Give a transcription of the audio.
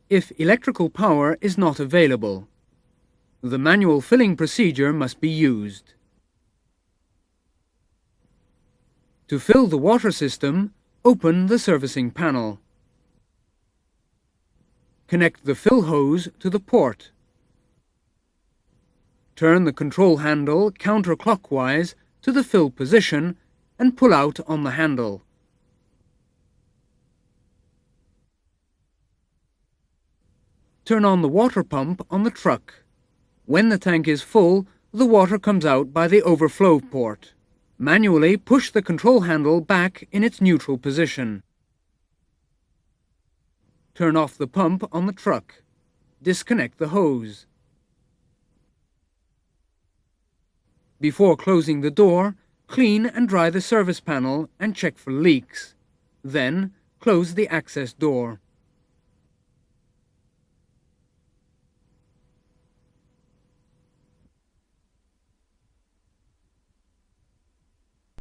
if electrical power is not available. The manual filling procedure must be used. To fill the water system, open the servicing panel. Connect the fill hose to the port. Turn the control handle counterclockwise to the fill position and pull out on the handle. Turn on the water pump on the truck. When the tank is full, the water comes out by the overflow port. Manually push the control handle back in its neutral position. Turn off the pump on the truck. Disconnect the hose. Before closing the door, clean and dry the service panel and check for leaks. Then, close the access door.